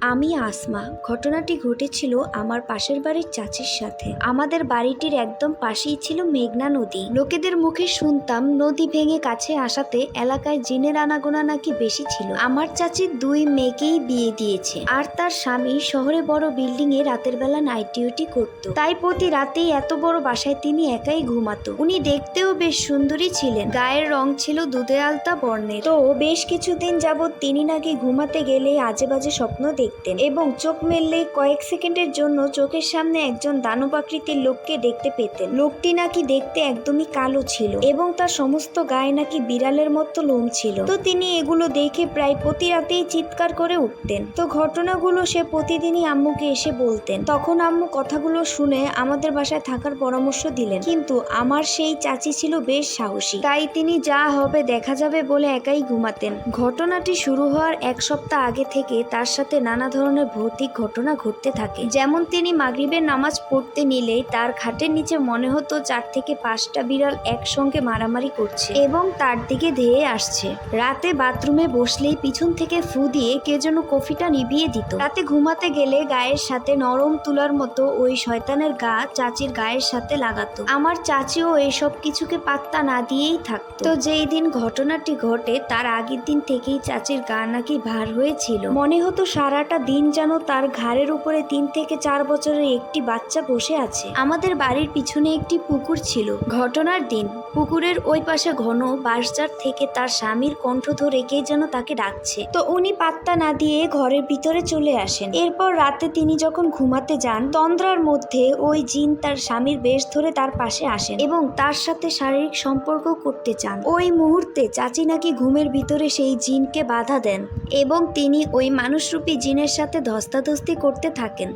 আমি আসমা। ঘটনাটি ঘটেছিল আমার পাশের বাড়ির চাচির সাথে। আমাদের বাড়িটির একদম পাশেই ছিল মেঘনা নদী। লোকেদের মুখে শুনতাম নদী ভেঙে কাছে আসাতে এলাকায় জিনের আনাগোনা নাকি বেশি ছিল। আমার চাচির 2 মেয়েকেই বিয়ে দিয়েছে, আর তার স্বামী শহরে বড় বিল্ডিং এ রাতের বেলা নাইট ডিউটি করত। তাই প্রতি রাতেই এত বড় বাসায় তিনি একাই ঘুমাতো। উনি দেখতেও বেশ সুন্দরী ছিলেন, গায়ের রং ছিল দুধে আলতা বর্ণের। তো বেশ কিছুদিন যাবৎ তিনি নাকি ঘুমাতে গেলে আজে বাজে স্বপ্ন দেখতেন এবং চোখ মেললেই কয়েক সেকেন্ডের জন্য চোখের সামনে একজন দানব আকৃতির লোককে দেখতে পেতেন। লোকটি নাকি দেখতে একদমই কালো ছিল এবং তার সমস্ত গায়ে নাকি বিড়ালের মতো লোম ছিল। তো তিনি এগুলো দেখে প্রায় প্রতি রাতেই চিৎকার করে উঠতেন। তো ঘটনাগুলো সে প্রতিদিনই আম্মুকে এসে বলতেন। তখন আম্মু কথাগুলো শুনে আমাদের বাসায় থাকার পরামর্শ দিলেন, কিন্তু আমার সেই চাচি ছিল বেশ সাহসী, তাই তিনি যা হবে দেখা যাবে বলে একাই ঘুমাতেন। ঘটনাটি শুরু হওয়ার 1 সপ্তাহ আগে থেকে তার সাথে নানা ধরনের ভৌতিক ঘটনা ঘটতে থাকে। যেমন তিনি মাগরিবের নামাজ পড়তে নিলেই তার খাটের নিচে মনে হতো 4 থেকে 5টা বিড়াল একসঙ্গে মারামারি করছে এবং তার দিকে ধেয়ে আসছে। রাতে বাথরুমে বসলেই পিছন থেকে ফু দিয়ে কে যেন কফিটা নিভিয়ে দিত। রাতে ঘুমাতে গেলে গায়ের সাথে নরম তুলার মতো ওই শয়তানের গা চাচির গায়ের সাথে লাগাতো। আমার চাচিও এসব কিছুকে পাত্তা না দিয়েই থাকতো। তো যেই দিন ঘটনাটি ঘটে তার আগের দিন থেকেই চাচির গা নাকি ভার হয়েছিল। মনে হতো সারাটা দিন যেন তার ঘাড়ের উপরে 3 থেকে 4 বছরের একটি বাচ্চা বসে আছে। আমাদের বাড়ির পিছনে একটি পুকুর ছিল। ঘটনার দিন পুকুরের ওই পাশে ঘন বাঁশঝাড় থেকে তার স্বামীর কণ্ঠ ধরে কে যেন তাকে ডাকছে। তো উনি পাত্তা না দিয়ে ঘরের ভিতরে চলে আসেন। এরপর রাতে তিনি যখন ঘুমাতে যান তন্দ্রার মধ্যে ওই জিন তার স্বামীর বেশ ধরে তার পাশে আসেন এবং তার সাথে শারীরিক সম্পর্ক করতে চান। ওই মুহূর্তে চাচি নাকি ঘুমের ভিতরে সেই জিনকে বাধা দেন এবং তিনি ওই মানুষরূপী জিনের সাথে ধস্তাধস্তি করতে থাকেন।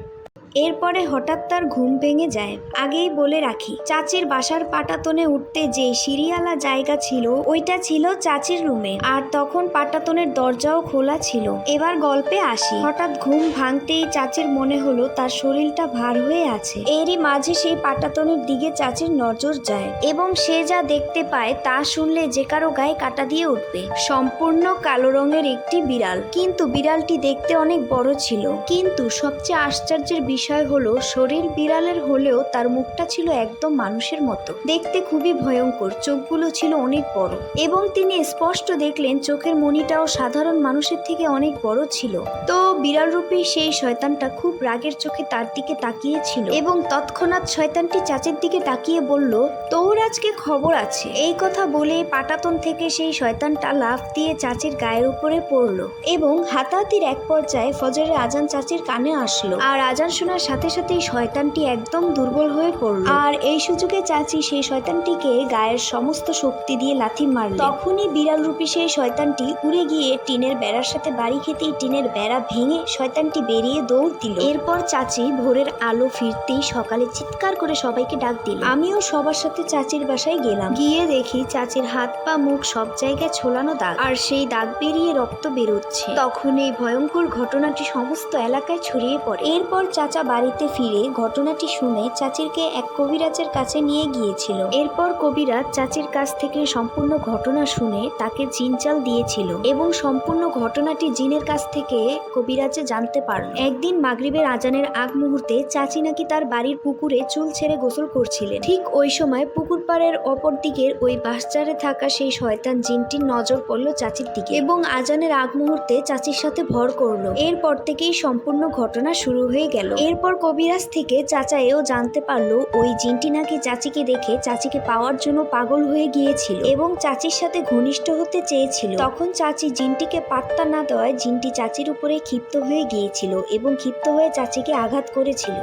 এরপরে হঠাৎ তার ঘুম ভেঙে যায়। আগেই বলে রাখি, চাচির বাসার পাটাতনে উঠতে যে সিঁড়িওয়ালা জায়গা ছিল ওইটা ছিল চাচির রুমে, আর তখন পাটাতনের দরজাও খোলা ছিল। এবার গল্পে আসি। হঠাৎ ঘুম ভাঙতেই চাচির মনে হলো তার শরীরটা ভার হয়ে আছে। এরই মাঝে সেই পাটাতনের দিকে চাচির নজর যায় এবং সে যা দেখতে পায় তা শুনলে যে কারো গায়ে কাটা দিয়ে উঠবে। সম্পূর্ণ কালো রঙের একটি বিড়াল, কিন্তু বিড়ালটি দেখতে অনেক বড় ছিল। কিন্তু সবচেয়ে আশ্চর্যের বিষয় হলো শরীর বিড়ালের হলেও তার মুখটা ছিল একদম মানুষের মতো দেখতে, খুবই ভয়ঙ্কর। চোখগুলো ছিল অনেক বড় এবং তিনি স্পষ্ট দেখলেন চোখের মণিটাও সাধারণ মানুষের থেকে অনেক বড় ছিল। তো বিড়াল রূপী সেই শয়তানটা খুব রাগের চোখে তার দিকে তাকিয়েছিল এবং তৎক্ষণাৎ শয়তানটি চাচির দিকে তাকিয়ে বলল, তোর আজকে খবর আছে। এই কথা বলে পাটাতন থেকে সেই শয়তানটা লাফ দিয়ে চাচির গায়ের উপরে পড়লো এবং হাতাহাতির এক পর্যায়ে ফজরের আজান চাচির কানে আসলো। আর আজান শোনার সাথে সাথেই শয়তানটি একদম দুর্বল হয়ে পড়ল। আর এই সুযোগে চাচি সেই শয়তানটিকে গায়ের সমস্ত শক্তি দিয়ে লাথি মারল। তখনই বিড়াল রূপী সেই শয়তানটি উড়ে গিয়ে টিনের বেড়ার সাথে বাড়ি খেতেই টিনের বেড়া ভেঙে শয়তানটি বেরিয়ে দৌড় দিল। এরপর চাচি ভোরের আলো ফিরতেই সকালে চিৎকার করে সবাইকে ডাক দিল। আমিও সবার সাথে চাচির বাসায় গেলাম। গিয়ে দেখি চাচির হাত পা মুখ সব জায়গায় ছোলানো দাগ, আর সেই দাগ বেরিয়ে রক্ত বেরোচ্ছে। তখন এই ভয়ঙ্কর ঘটনাটি সমস্ত এলাকায় ছড়িয়ে পড়ে। এরপর চাচা বাড়িতে ফিরে ঘটনাটি শুনে চাচিরকে এক কবিরাজের কাছে নিয়ে গিয়েছিল। এরপর কবিরাজ চাচির কাছ থেকে সম্পূর্ণ ঘটনা শুনে তাকে জিনচাল দিয়েছিল এবং সম্পূর্ণ ঘটনাটি জিনের কাছ থেকে কবিরাজে জানতে পারল। একদিন মাগরিবের আজানের আগ মুহূর্তে চাচি নাকি তার বাড়ির পুকুরে চুল ছেড়ে গোসল করছিলেন। ঠিক ওই সময় পুকুর পাড়ের অপর দিকের ওই বাঁশঝাড়ে থাকা সেই শয়তান জিনটির নজর পড়ল চাচির দিকে এবং আজানের আগ মুহূর্তে চাচির সাথে ভর করলো। এরপর থেকেই সম্পূর্ণ ঘটনা শুরু হয়ে গেল। এরপর কবিরাজ থেকে চাচা এও জানতে পারলো ওই জিনটি নাকি চাচিকে দেখে চাচিকে পাওয়ার জন্য পাগল হয়ে গিয়েছিল এবং চাচির সাথে ঘনিষ্ঠ হতে চেয়েছিল। তখন চাচি জিনটিকে পাত্তা না দেওয়ায় জিনটি চাচির উপরে ক্ষিপ্ত হয়ে গিয়েছিল এবং ক্ষিপ্ত হয়ে চাচিকে আঘাত করেছিল।